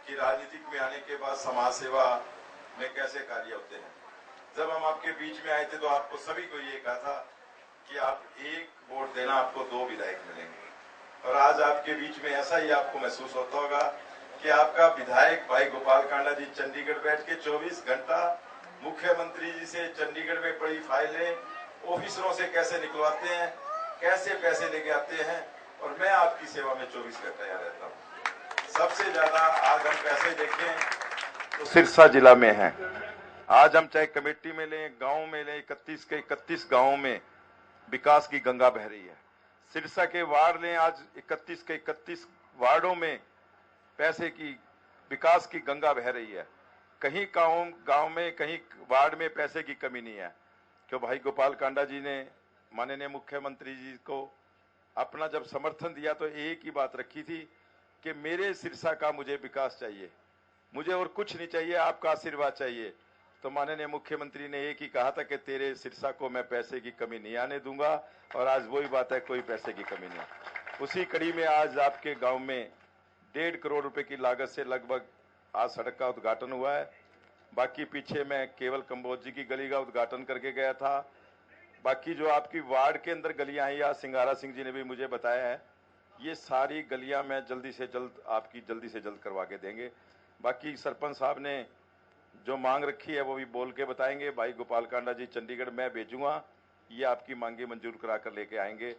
कि राजनीतिक में आने के बाद समाज सेवा में कैसे कार्य होते हैं। जब हम आपके बीच में आए थे तो आपको सभी को ये कहा था कि आप एक वोट देना, आपको 2 विधायक मिलेंगे। और आज आपके बीच में ऐसा ही आपको महसूस होता होगा कि आपका विधायक भाई गोपाल कांडा जी चंडीगढ़ बैठ के 24 घंटा मुख्यमंत्री जी से चंडीगढ़ में पड़ी फाइलें ऑफिसरों से कैसे निकलवाते हैं, कैसे पैसे लेके आते हैं, और मैं आपकी सेवा में 24 घंटा यहाँ रहता हूँ। सबसे ज्यादा आज हम पैसे देखें तो सिरसा जिला में है। आज हम चाहे कमेटी में लें, गांव में लें, 31 के 31 गांवों में विकास की गंगा बह रही है। सिरसा के वार्ड लें, आज 31 के 31 वार्डों में पैसे की विकास की गंगा बह रही है। कहीं गांव में, कहीं वार्ड में पैसे की कमी नहीं है। क्यों भाई गोपाल कांडा जी ने माननीय मुख्यमंत्री जी को अपना जब समर्थन दिया तो एक ही बात रखी थी कि मेरे सिरसा का मुझे विकास चाहिए, मुझे और कुछ नहीं चाहिए, आपका आशीर्वाद चाहिए। तो माननीय मुख्यमंत्री ने एक ही कहा था कि तेरे सिरसा को मैं पैसे की कमी नहीं आने दूंगा, और आज वही बात है, कोई पैसे की कमी नहीं। उसी कड़ी में आज आपके गांव में 1.5 करोड़ रुपए की लागत से लगभग आज सड़क का उद्घाटन हुआ है। बाकी पीछे मैं केवल कंबोज जी की गली का उद्घाटन करके गया था। बाकी जो आपकी वार्ड के अंदर गलियां हैं, या सिंगारा सिंह जी ने भी मुझे बताया है, ये सारी गलियां मैं जल्दी से जल्द करवा के देंगे। बाकी सरपंच साहब ने जो मांग रखी है वो भी बोल के बताएंगे। भाई गोपाल कांडा जी चंडीगढ़ मैं भेजूंगा, ये आपकी मांगे मंजूर करा कर लेके आएंगे।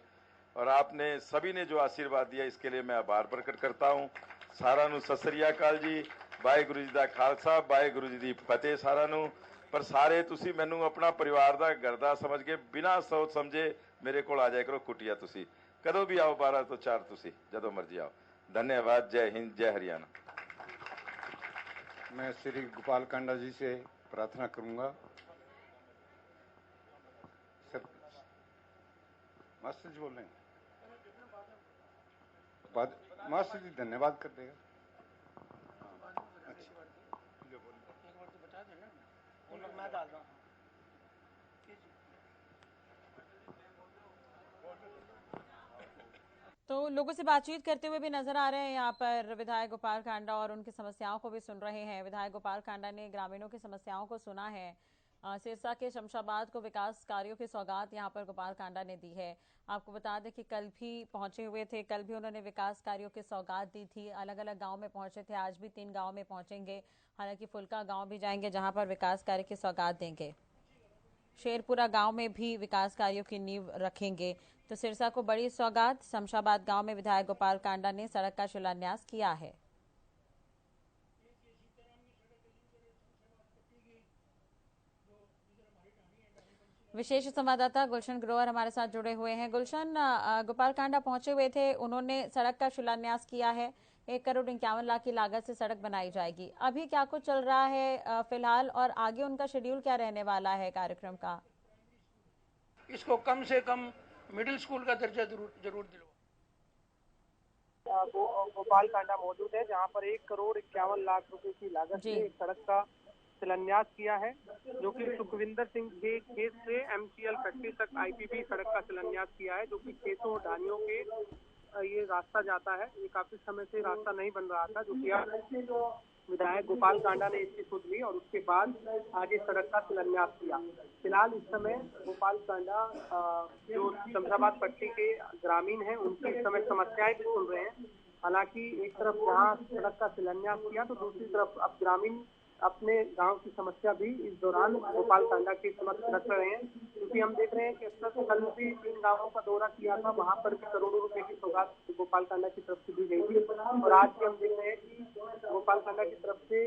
और आपने सभी ने जो आशीर्वाद दिया इसके लिए मैं आभार प्रकट करता हूं। सारा नु सत श्री अकाल जी, वाहिगुरु जी दा खालसा, वाहिगुरु जी दी फतेह। सारा नु पर सारे तुसी मैनू अपना परिवार दा घर दा समझ के बिना सोच समझे मेरे को आ जाया करो कुटिया। तुसी कदों भी आओ, 12 तो 4 तुसी जदों मर्जी आओ। धन्यवाद। जय हिंद, जय हरियाणा। मैं श्री गोपाल कांडा जी से प्रार्थना करूंगा। सर मास्टर जी बोल रहे हैं, मास्टर जी धन्यवाद कर देगा। तो लोगों से बातचीत करते हुए भी नजर आ रहे हैं यहाँ पर विधायक गोपाल कांडा, और उनकी समस्याओं को भी सुन रहे हैं। विधायक गोपाल कांडा ने ग्रामीणों की समस्याओं को सुना है। सिरसा के शमशाबाद को विकास कार्यों की सौगात यहाँ पर गोपाल कांडा ने दी है। आपको बता दें कि कल भी पहुंचे हुए थे, कल भी उन्होंने विकास कार्यों की सौगात दी थी। अलग अलग गांव में पहुंचे थे, आज भी 3 गांव में पहुंचेंगे। हालांकि फुलका गांव भी जाएंगे जहां पर विकास कार्य की सौगात देंगे। शेरपुरा गांव में भी विकास कार्यों की नींव रखेंगे। तो सिरसा को बड़ी सौगात। शमशाबाद गांव में विधायक गोपाल कांडा ने सड़क का शिलान्यास किया है। विशेष संवाददाता गुलशन ग्रोवर हमारे साथ जुड़े हुए हैं। गुलशन, गोपाल कांडा पहुंचे हुए थे, उन्होंने सड़क का शिलान्यास किया है। 1,51,00,000 की लागत से सड़क बनाई जाएगी। अभी क्या कुछ चल रहा है फिलहाल, और आगे उनका शेड्यूल क्या रहने वाला है कार्यक्रम का? इसको कम से कम मिडिल स्कूल का दर्जा जरूर दिलवा। गोपाल कांडा मौजूद है जहां पर 1,51,00,000 रुपए की लागत से एक सड़क का शिलान्यास किया है, जो कि सुखविंदर सिंह के खेत से MCL फैक्ट्री तक IPP सड़क का शिलान्यास किया है, जो कि खेतों और ढानियों के ये रास्ता जाता है। ये काफी समय से रास्ता नहीं बन रहा था, जो कि विधायक गोपाल कांडा ने इसकी सुध ली और उसके बाद आगे सड़क का शिलान्यास किया। फिलहाल इस समय गोपाल कांडा जो शमशाबाद पट्टी के ग्रामीण हैं उनकी इस समय समस्याएं भी सुन रहे हैं। हालांकि एक तरफ जहां सड़क का शिलान्यास किया तो दूसरी तरफ अब ग्रामीण अपने गांव की समस्या भी इस दौरान गोपाल कांडा के समक्ष रख रहे हैं, क्योंकि हम देख रहे हैं कि अब तक कल भी 3 गांवों का दौरा किया था, वहां पर भी करोड़ों रुपए की सौगात गोपाल कांडा की तरफ से दी गई थी। और आज भी हम देख रहे हैं कि गोपाल कांडा की तरफ से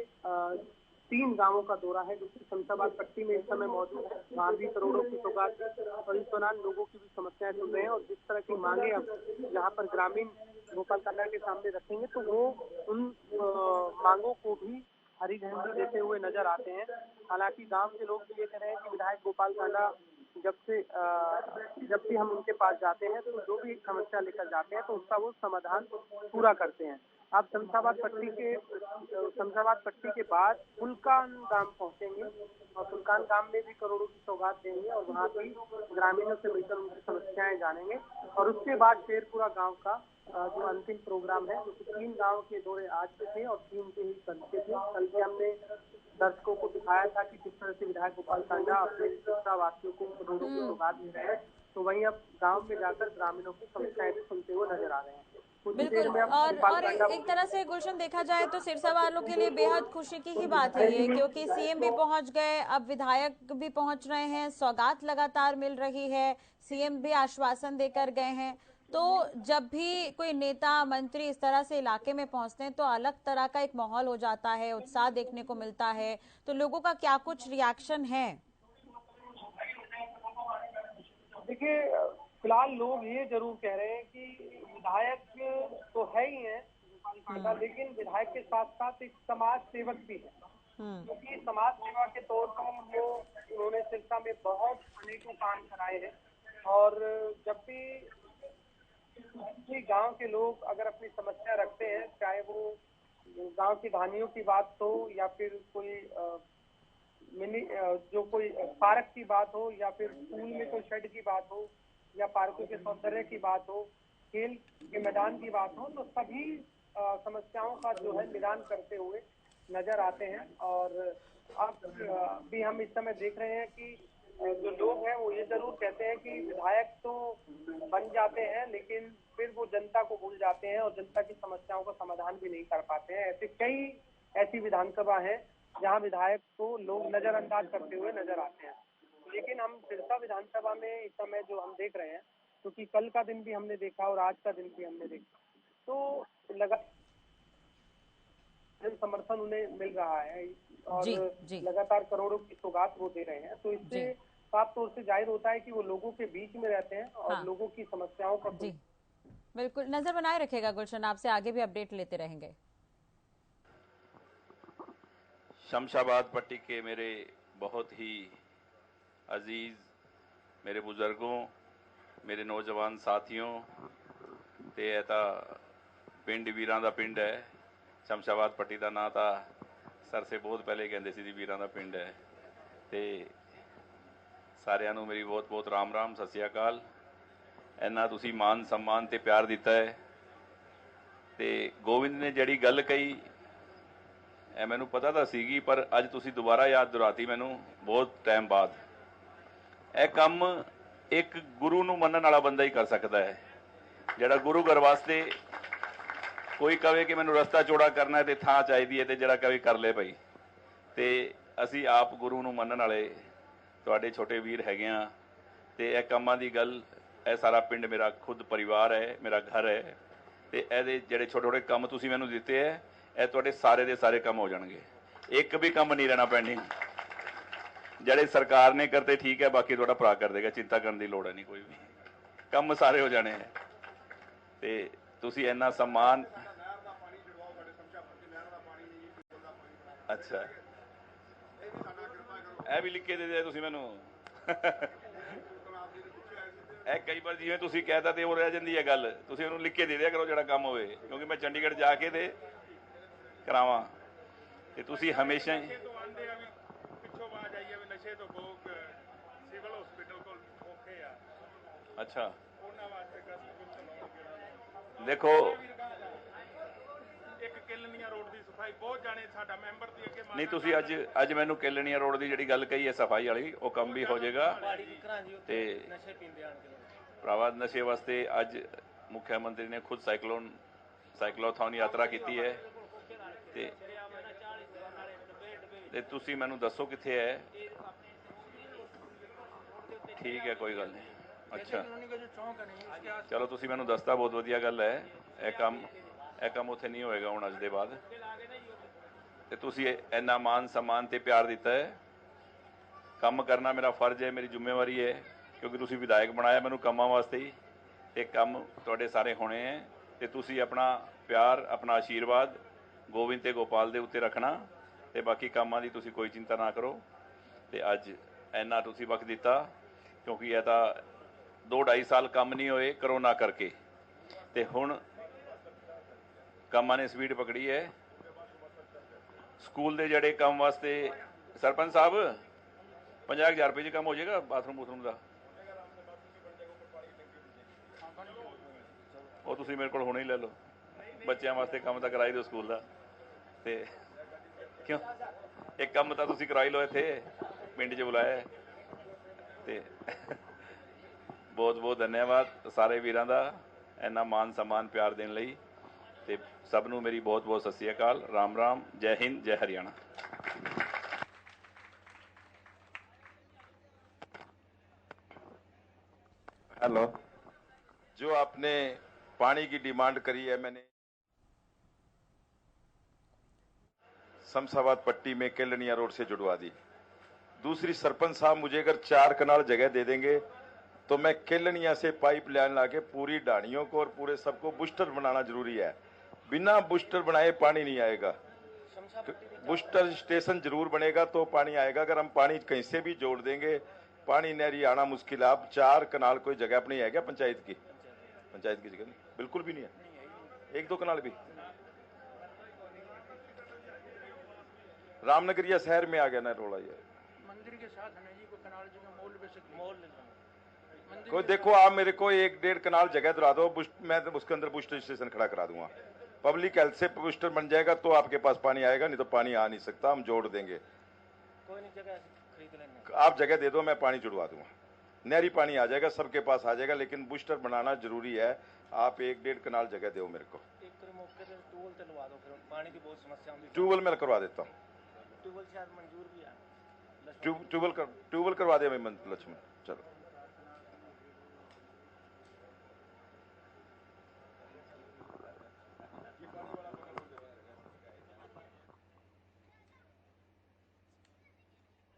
3 गांवों का दौरा है, जो कि शमशाबाद पट्टी में इस समय मौजूद है। वहां भी करोड़ों की सौगात, और इस दौरान लोगों की भी समस्याएं सुन रहे हैं। और जिस तरह की मांगे अब जहाँ पर ग्रामीण गोपाल कांडा के सामने रखेंगे तो वो उन मांगों को भी हरी झंडी देते हुए नजर आते हैं। हालांकि गांव के लोग ये कह रहे हैं कि विधायक गोपाल कांडा जब भी हम उनके पास जाते हैं तो जो भी समस्या लेकर जाते हैं तो उसका वो समाधान पूरा करते हैं। आप शमशाबाद पट्टी के बाद फुलकान गांव पहुंचेंगे और फुलकान गांव में भी करोड़ों की सौगात देंगे और वहां भी ग्रामीणों से मिलकर उनकी समस्याएं जानेंगे और उसके बाद शेरपुरा गांव का जो अंतिम प्रोग्राम है, जो 3 गांव के दौरे आज के थे और 3 के ही कल के थे। कल के हमने दर्शकों को दिखाया था कि किस तरह से विधायक गोपाल कांडा अपने वासियों को करोड़ों की सौगात दे रहे हैं, तो वहीं अब गांव में जाकर ग्रामीणों की समस्याएं भी सुनते हुए नजर आ रहे हैं। बिल्कुल। और एक तरह से गुलशन देखा जाए तो सिरसा वालों के लिए बेहद खुशी की ही बात है ये, क्योंकि सीएम भी पहुंच गए, अब विधायक भी पहुंच रहे हैं, सौगात लगातार मिल रही है, सीएम भी आश्वासन देकर गए हैं। तो जब भी कोई नेता मंत्री इस तरह से इलाके में पहुंचते हैं तो अलग तरह का एक माहौल हो जाता है, उत्साह देखने को मिलता है। तो लोगों का क्या कुछ रिएक्शन है? देखिए, फिलहाल लोग ये जरूर कह रहे हैं कि विधायक तो है ही है गोपाल कांडा, लेकिन विधायक के साथ साथ एक समाज सेवक भी है, क्योंकि समाज सेवा के तौर पर उन्होंने सिरसा में बहुत अनेकों काम कराए हैं। और जब भी गांव के लोग अगर अपनी समस्या रखते हैं, चाहे वो गांव की धानियों की बात हो या फिर कोई जो कोई पार्क की बात हो या फिर स्कूल में कोई शेड की बात हो या पार्कों के सौंदर्य की बात हो, खेल के मैदान की बात हो, तो सभी समस्याओं का जो है निदान करते हुए नजर आते हैं। और अब भी हम इस समय देख रहे हैं कि जो लोग हैं वो ये जरूर कहते हैं कि विधायक तो बन जाते हैं लेकिन फिर वो जनता को भूल जाते हैं और जनता की समस्याओं का समाधान भी नहीं कर पाते हैं। ऐसी विधानसभा है जहां विधायक को लोग नजरअंदाज करते हुए नजर आते हैं। लेकिन हम सिरसा विधानसभा में इस समय जो हम देख रहे हैं, क्योंकि कल का दिन भी हमने देखा और आज का दिन भी हमने देखा, तो समर्थन उन्हें मिल रहा है और लगातार करोड़ों की सौगात वो दे रहे हैं। तो इससे साफ तौर से जाहिर होता है कि वो लोगों के बीच में रहते हैं और लोगों की समस्याओं का बिल्कुल नजर बनाए रखेगा गुलशन, आपसे आगे भी अपडेट लेते रहेंगे। शमशाबाद पट्टी के मेरे बहुत ही अजीज मेरे बुजुर्गों, मेरे नौजवान साथियों, ते ऐसा पिंड वीरां दा पिंड है। शमशाबाद पट्टी का नाम तो सर से बहुत पहले कहते सी वीरां दा पिंड है। ते सारिਆਂ ਨੂੰ मेरी बहुत बहुत राम राम, सत श्री अकाल। इन्ना तुसी मान सम्मान ते प्यार दिता है। ते गोविंद ने जिहड़ी गल कही मैनू पता तो सीगी, पर अज तुसी दोबारा याद दुराती मैनू बहुत टाइम बाद। यह काम एक गुरु नूं मनण वाला बंदा ही कर सकता है, जिहड़ा गुरु घर वास्ते कोई कहे कि मैनू रस्ता चौड़ा करना है तो थां चाहिदी है, तो जिहड़ा कहे कर ले भाई। तो असी आप गुरु नूं मनण वाले तुहाडे छोटे वीर हैगे आ। ते यह कामां दी गल, यह सारा पिंड मेरा खुद परिवार है, मेरा घर है। तो ये जिहड़े छोटे छोटे काम तुसीं मैनूं दिते है, यह तुहाडे सारे दे सारे काम हो जाणगे। एक भी काम नहीं रहना पेंडिंग। जिहड़े सरकार ने करते ठीक है, बाकी तुहाडा भरा कर देगा, चिंता करने की लोड़ है नहीं। कोई भी काम सारे हो जाने हैं। ते तुसीं इन्ना सम्मान, अच्छा यह भी लिख के दे दिया तुसीं मैनूं। कई बार जिवें तुसीं कहता तो वो रह जाती है गल, तुसीं उहनूं लिख के दे दिया करो जिहड़ा काम होवे, क्योंकि मैं चंडीगढ़ जाके ते करावां। ते तुसीं हमेशा ही अच्छा देखो नहीं, तुसी अज मैनू केलनिया रोड की जिहड़ी गल कही है सफाई वाली, वो काम भी हो जाएगा। ते भरावा नशे वास्ते अज मुख्यमंत्री ने खुद साइक्लोथॉन यात्रा की है। ते तुसी मैनू दसो कित्थे है। ठीक है, कोई गल नहीं। अच्छा चलो, तुसी मैनू दसता बहुत वधिया गल है। यह काम उत्थे नहीं होएगा हुण अज दे बाद। ते तुसी इन्ना मान सम्मान ते प्यार दिता है। काम करना मेरा फर्ज है, मेरी जिम्मेवारी है, क्योंकि तुसी विधायक बनाया मैनू कामां वास्ते ही। ते काम तुहाडे सारे होने हैं। ते तुसी अपना प्यार, अपना आशीर्वाद गोविंद ते गोपाल दे उत्ते रखना, ते बाकी कामां दी तुसी कोई चिंता ना करो। ते अज इन्ना तुसी वक्त दिता, क्योंकि यह तो 2-2.5 साल काम नहीं होए करोना करके। ते हुण ਕੰਮਾਂ ਨੇ ਸਪੀਡ ਪਕੜੀ ਹੈ। ਸਕੂਲ ਦੇ ਜਿਹੜੇ ਕੰਮ ਵਾਸਤੇ ਸਰਪੰਚ ਸਾਹਿਬ 50,000 ਰੁਪਏ 'ਚ ਕੰਮ ਹੋ ਜਾਏਗਾ ਬਾਥਰੂਮ ਬੂਥਰੂਮ ਦਾ। ਉਹ ਤੁਸੀਂ ਮੇਰੇ ਕੋਲ ਹੁਣੇ ਹੀ ਲੈ ਲਓ, ਬੱਚਿਆਂ ਵਾਸਤੇ ਕੰਮ ਤਾਂ ਕਰਾਈ ਦਿਓ ਸਕੂਲ ਦਾ। ਤੇ ਕਿਉਂ ਇੱਕ ਕੰਮ ਤਾਂ ਤੁਸੀਂ ਕਰਾਈ ਲਓ, ਇੱਥੇ ਪਿੰਡ 'ਚ ਬੁਲਾਇਆ। ਤੇ ਬਹੁਤ ਬਹੁਤ ਧੰਨਵਾਦ ਸਾਰੇ ਵੀਰਾਂ ਦਾ ਇੰਨਾ ਮਾਨ ਸਨਮਾਨ ਪਿਆਰ ਦੇਣ ਲਈ। ਤੇ ਸਭ ਨੂੰ ਮੇਰੀ ਬਹੁਤ ਬਹੁਤ ਸਤਿ ਸ੍ਰੀ ਅਕਾਲ। ਰਾਮ ਰਾਮ, ਜੈ ਹਿੰਦ, ਜੈ हरियाणा। हेलो, जो आपने पानी की डिमांड करी है, मैंने शमशाबाद पट्टी में केलनिया रोड से जुड़वा दी। दूसरी, सरपंच साहब मुझे अगर 4 कनाल जगह दे देंगे तो मैं केलनिया से पाइप लाइन लाके पूरी डाणियों को और पूरे सबको बूस्टर बनाना जरूरी है। बिना बूस्टर बनाए पानी नहीं आएगा। बूस्टर स्टेशन जरूर बनेगा तो पानी आएगा। अगर हम पानी कहीं से भी जोड़ देंगे, पानी नहरी आना मुश्किल है। अब 4 कनाल कोई जगह अपनी है क्या पंचायत की? पंचायत की जगह नहीं, बिल्कुल भी नहीं है। 1-2 कनाल भी रामनगरिया शहर में आ गया ना रोड़ा। ये मंदिर के साथ है जी, को कनाल जी में मोल बेसिकली कोई देखो, आप मेरे को 1-1.5 कनाल जगह दिला दो, मैं उसके अंदर बूस्टर स्टेशन खड़ा करा दूंगा। पब्लिक हेल्थ से बूस्टर बन जाएगा तो आपके पास पानी आएगा, नहीं तो पानी आ नहीं सकता। हम जोड़ देंगे, कोई नहीं, जगह खरीद लेंगे। आप जगह दे दो, मैं पानी जुड़वा दूंगा। नहरी पानी आ जाएगा, सबके पास आ जाएगा, लेकिन बूस्टर बनाना जरूरी है। आप 1-1.5 कनाल जगह दो मेरे को। एक मौके पे ट्यूबवेल चलवा दो, फिर पानी की बहुत समस्या होती है। ट्यूबवेल मैं करवा देता हूँ। ट्यूबवेल शायद मंजूर भी है। ट्यूबवेल करवा दिया मैं लक्ष्मण। चलो,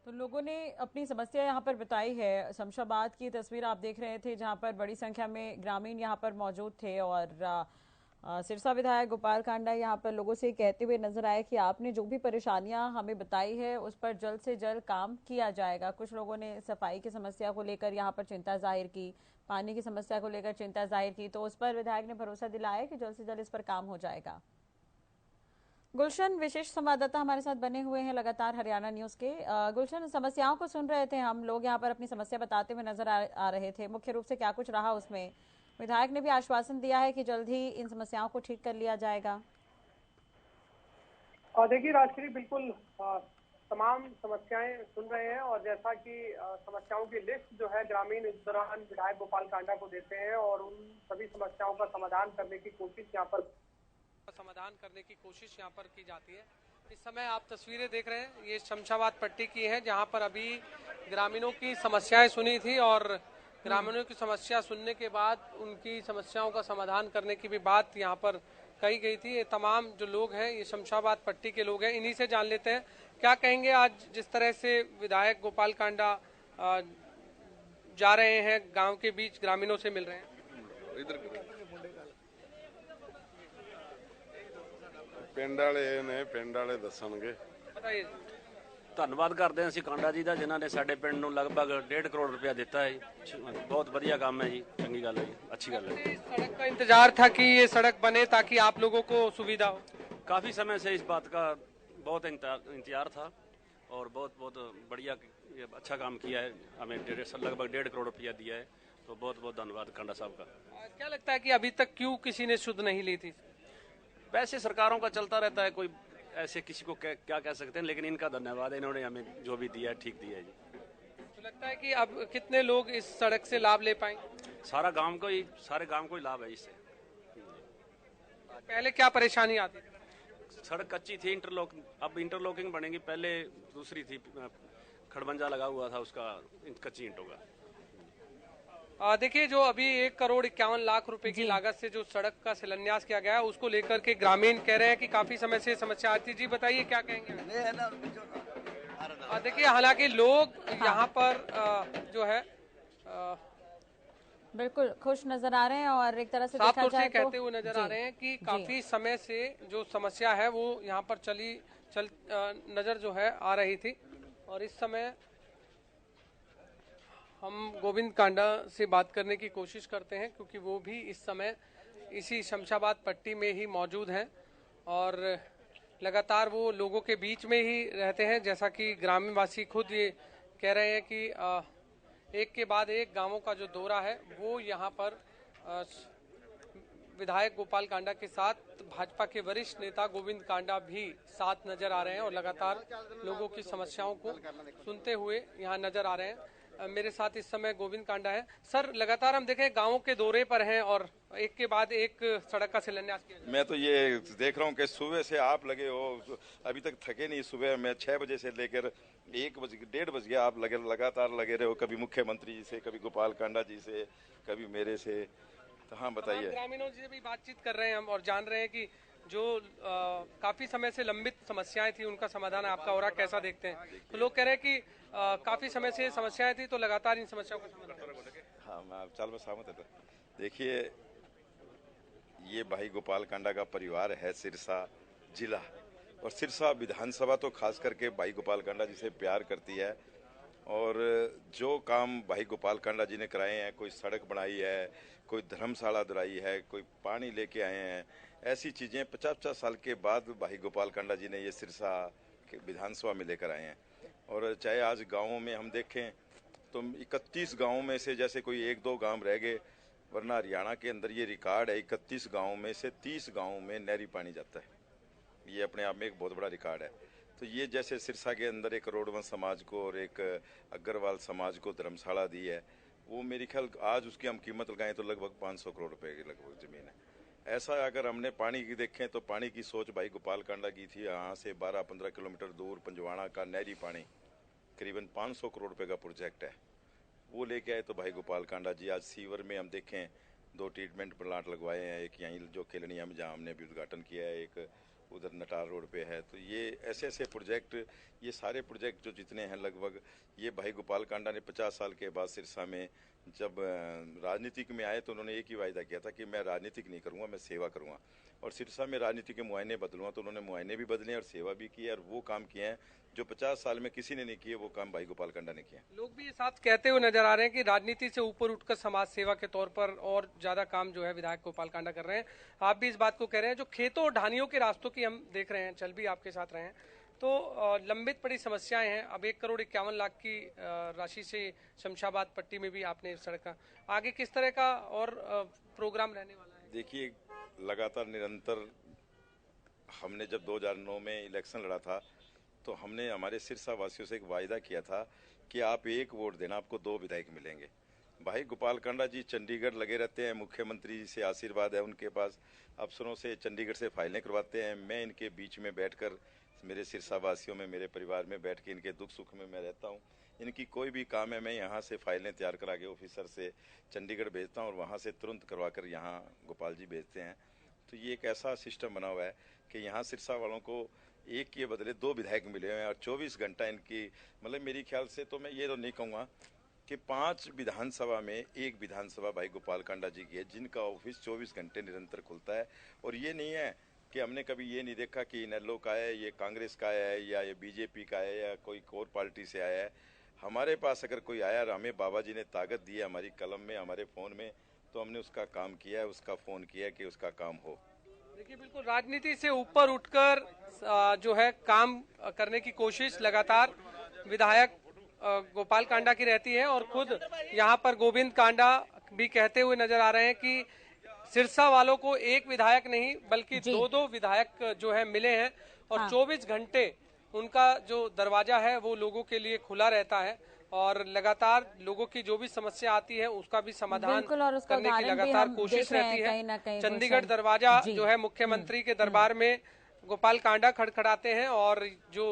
तो लोगों ने अपनी समस्या यहाँ पर बताई है। शमशाबाद की तस्वीर आप देख रहे थे, जहाँ पर बड़ी संख्या में ग्रामीण यहाँ पर मौजूद थे और सिरसा विधायक गोपाल कांडा यहाँ पर लोगों से कहते हुए नजर आए कि आपने जो भी परेशानियां हमें बताई है उस पर जल्द से जल्द काम किया जाएगा। कुछ लोगों ने सफाई की समस्या को लेकर यहाँ पर चिंता जाहिर की, पानी की समस्या को लेकर चिंता जाहिर की, तो उस पर विधायक ने भरोसा दिलाया कि जल्द से जल्द इस पर काम हो जाएगा। गुलशन विशेष संवाददाता हमारे साथ बने हुए हैं लगातार हरियाणा न्यूज के। गुलशन, समस्याओं को सुन रहे थे हम लोग, यहाँ पर अपनी समस्या बताते हुए नजर आ रहे थे। मुख्य रूप से क्या कुछ रहा उसमें? विधायक ने भी आश्वासन दिया है कि जल्द ही इन समस्याओं को ठीक कर लिया जाएगा। और देखिए राजश्री, बिल्कुल तमाम समस्याएं सुन रहे हैं और जैसा कि समस्याओं की लिस्ट जो है ग्रामीण इस दौरान विधायक गोपाल कांडा को देते हैं और उन सभी समस्याओं का समाधान करने की कोशिश यहाँ पर की जाती है। इस समय आप तस्वीरें देख रहे हैं, ये शमशाबाद पट्टी की है, जहाँ पर अभी ग्रामीणों की समस्याएं सुनी थी और ग्रामीणों की समस्या सुनने के बाद उनकी समस्याओं का समाधान करने की भी बात यहाँ पर कही गई थी। ये तमाम जो लोग हैं ये शमशाबाद पट्टी के लोग हैं, इन्हीं से जान लेते हैं क्या कहेंगे। आज जिस तरह से विधायक गोपाल कांडा जा रहे हैं गांव के बीच, ग्रामीणों से मिल रहे हैं, ਪਿੰਡ ਵਾਲੇ ਨੇ, ਪਿੰਡ ਵਾਲੇ ਦੱਸਣਗੇ। बताइए। ਧੰਨਵਾਦ ਕਰਦੇ ਹਾਂ ਅਸੀਂ ਕਾਂਡਾ ਜੀ ਦਾ, ਜਿਨ੍ਹਾਂ ਨੇ ਸਾਡੇ ਪਿੰਡ ਨੂੰ ਲਗਭਗ 1.5 ਕਰੋੜ ਰੁਪਇਆ ਦਿੱਤਾ ਹੈ। ਬਹੁਤ ਵਧੀਆ ਕੰਮ ਹੈ ਜੀ, ਚੰਗੀ ਗੱਲ ਹੈ ਜੀ, अच्छी ਗੱਲ है। सड़क का इंतजार था कि ये सड़क बने ताकि आप लोगों को सुविधा हो। काफ़ी समय से इस बात का बहुत इंतजार था और बहुत बहुत बढ़िया अच्छा काम किया है। हमें लगभग 1.5 करोड़ रुपया दिया है, तो बहुत बहुत धन्यवाद कांडा साहब का। क्या लगता है कि अभी तक क्यों किसी ने शुद्ध नहीं ली थी? वैसे सरकारों का चलता रहता है, कोई ऐसे किसी को क्या कह सकते हैं, लेकिन इनका धन्यवाद है, इन्होंने हमें जो भी दिया है ठीक दिया है जी। तो लगता है कि अब कितने लोग इस सड़क से लाभ ले पाएंगे? सारे गांव को ही लाभ है इससे। पहले क्या परेशानी आती थी? सड़क कच्ची थी, अब इंटरलॉकिंग बनेगी, पहले दूसरी थी, खड़बंजा लगा हुआ था उसका, कच्ची ईंटों का। देखिए, जो अभी 1,51 लाख रुपए की लागत से जो सड़क का शिलान्यास किया गया है उसको लेकर के ग्रामीण कह रहे हैं कि काफी समय से समस्या आती। जी बताइए क्या कहेंगे। देखिए, हालांकि लोग यहाँ पर जो है बिल्कुल खुश नजर आ रहे हैं और एक तरह से साफ देखा तौर जाए से कहते हुए नजर आ रहे हैं कि काफी समय से जो समस्या है वो यहाँ पर नजर जो है आ रही थी। और इस समय हम गोविंद कांडा से बात करने की कोशिश करते हैं क्योंकि वो भी इस समय इसी शमशाबाद पट्टी में ही मौजूद हैं और लगातार वो लोगों के बीच में ही रहते हैं। जैसा कि ग्रामीणवासी खुद ये कह रहे हैं कि एक के बाद एक गांवों का जो दौरा है वो यहाँ पर विधायक गोपाल कांडा के साथ भाजपा के वरिष्ठ नेता गोविंद कांडा भी साथ नजर आ रहे हैं और लगातार लोगों की समस्याओं को सुनते हुए यहाँ नजर आ रहे हैं। मेरे साथ इस समय गोविंद कांडा है। सर, लगातार हम देखें गांवों के दौरे पर हैं और एक के बाद एक सड़क का शिलान्यास किया। मैं तो ये देख रहा हूँ कि सुबह से आप लगे हो, अभी तक थके नहीं। सुबह मैं 6 बजे से लेकर 1 बज गया आप लगातार लगे रहे हो, कभी मुख्यमंत्री जी से, कभी गोपाल कांडा जी से, कभी मेरे से। तो हाँ बताइए। ग्रामीणों से भी बातचीत कर रहे हैं हम और जान रहे हैं कि जो काफी समय से लंबित समस्याएं थी उनका समाधान आपका हो रहा, कैसा देखते हैं? तो लोग कह रहे हैं कि काफी समय से समस्याएं थी तो लगातार इन समस्याओं का समाधान। हाँ, मैं चाल में सहमत है। देखिए, ये भाई गोपाल कांडा का परिवार है सिरसा जिला, और सिरसा विधानसभा तो खास करके भाई गोपाल कांडा जी से प्यार करती है। और जो काम भाई गोपाल कांडा जी ने कराए हैं, कोई सड़क बनाई है, कोई धर्मशाला दिलाई है, कोई पानी लेके आए हैं, ऐसी चीजें 50-50 साल के बाद भाई गोपाल कांडा जी ने ये सिरसा के विधानसभा में लेकर आए हैं। और चाहे आज गाँवों में हम देखें तो 31 गाँवों में से जैसे कोई 1-2 गांव रह गए, वरना हरियाणा के अंदर ये रिकॉर्ड है 31 गाँव में से 30 गाँव में नहरी पानी जाता है। ये अपने आप में एक बहुत बड़ा रिकॉर्ड है। तो ये जैसे सिरसा के अंदर एक करोड़वंश समाज को और एक अग्रवाल समाज को धर्मशाला दी है, वो मेरी ख्याल आज उसकी हम कीमत लगाएं तो लगभग 500 करोड़ रुपए की लगभग जमीन है। ऐसा अगर हमने पानी की देखें तो पानी की सोच भाई गोपाल कांडा की थी। यहाँ से 12-15 किलोमीटर दूर पंजवाड़ा का नहरी पानी करीबन 500 करोड़ रुपए का प्रोजेक्ट है, वो लेके आए। तो भाई गोपाल कांडा जी आज सीवर में हम देखें 2 ट्रीटमेंट प्लांट लगवाए हैं, एक यहीं जो केलनिया में जहाँ हमने भी उद्घाटन किया है, एक उधर नटार रोड पे है। तो ये ऐसे ऐसे प्रोजेक्ट, ये सारे प्रोजेक्ट जो जितने हैं लगभग, ये भाई गोपाल कांडा ने 50 साल के बाद सिरसा में जब राजनीतिक में आए तो उन्होंने एक ही वायदा किया था कि मैं राजनीतिक नहीं करूंगा, मैं सेवा करूंगा। और सिरसा में राजनीति के मुआयने बदलूंगा, तो उन्होंने मुआयने भी बदले और सेवा भी की है। और वो काम किए हैं जो 50 साल में किसी ने नहीं किए, वो काम भाई गोपाल कांडा ने किया। लोग भी ये साथ कहते हुए नजर आ रहे हैं कि राजनीति से ऊपर उठकर समाज सेवा के तौर पर और ज्यादा काम जो है विधायक गोपाल कांडा कर रहे हैं। आप भी इस बात को कह रहे हैं। जो खेतों और ढानियों के रास्तों की हम देख रहे हैं, चल भी आपके साथ रहे हैं, तो लंबित पड़ी समस्याएं हैं। अब 1,51,00,000 की राशि से शमशाबाद पट्टी में भी आपने सड़क का, आगे किस तरह का और प्रोग्राम रहने वाला है? देखिए, लगातार निरंतर हमने जब 2009 में इलेक्शन लड़ा था तो हमने हमारे सिरसा वासियों से एक वायदा किया था कि आप 1 वोट देना, आपको 2 विधायक मिलेंगे। भाई गोपाल कांडा जी चंडीगढ़ लगे रहते हैं, मुख्यमंत्री जी से आशीर्वाद है उनके पास, अफसरों से चंडीगढ़ से फाइलें करवाते हैं। मैं इनके बीच में बैठकर, मेरे सिरसा वासियों में, मेरे परिवार में बैठ के इनके दुख सुख में मैं रहता हूँ। इनकी कोई भी काम है, मैं यहाँ से फाइलें तैयार करा के ऑफिसर से चंडीगढ़ भेजता हूँ और वहाँ से तुरंत करवा कर यहाँ गोपाल जी भेजते हैं। तो ये एक ऐसा सिस्टम बना हुआ है कि यहाँ सिरसा वालों को 1 के बदले 2 विधायक मिले हुए हैं। और 24 घंटा इनकी, मतलब मेरी ख्याल से तो मैं ये तो नहीं कहूँगा कि 5 विधानसभा में 1 विधानसभा भाई गोपाल कांडा जी की है, जिनका ऑफिस 24 घंटे निरंतर खुलता है। और ये नहीं है कि हमने कभी ये नहीं देखा कि इनेलो का है, ये कांग्रेस का है, या ये बीजेपी का है, या कोई और पार्टी से आया है। हमारे पास अगर कोई आया और हमें बाबा जी ने ताकत दी है हमारी कलम में, हमारे फ़ोन में, तो हमने उसका काम किया है, उसका फ़ोन किया है कि उसका काम हो। देखिए, बिल्कुल राजनीति से ऊपर उठकर जो है काम करने की कोशिश लगातार विधायक गोपाल कांडा की रहती है। और खुद यहाँ पर गोविंद कांडा भी कहते हुए नजर आ रहे हैं कि सिरसा वालों को 1 विधायक नहीं बल्कि 2-2 विधायक जो है मिले हैं। और 24 घंटे उनका जो दरवाजा है वो लोगों के लिए खुला रहता है और लगातार लोगों की जो भी समस्या आती है उसका भी समाधान करने की लगातार कोशिश रहती है। चंडीगढ़ दरवाजा जो है मुख्यमंत्री के दरबार में गोपाल कांडा खड़खड़ाते हैं और जो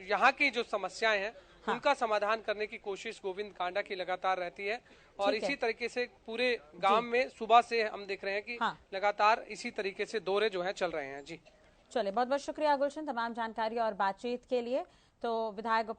यहाँ की जो समस्याएं हैं उनका समाधान करने की कोशिश गोविंद कांडा की लगातार रहती है। और इसी तरीके से पूरे गांव में सुबह से हम देख रहे हैं कि लगातार इसी तरीके से दौरे जो है चल रहे हैं। जी चलिए, बहुत बहुत शुक्रिया गुलशन तमाम जानकारी और बातचीत के लिए। तो विधायक गोपाल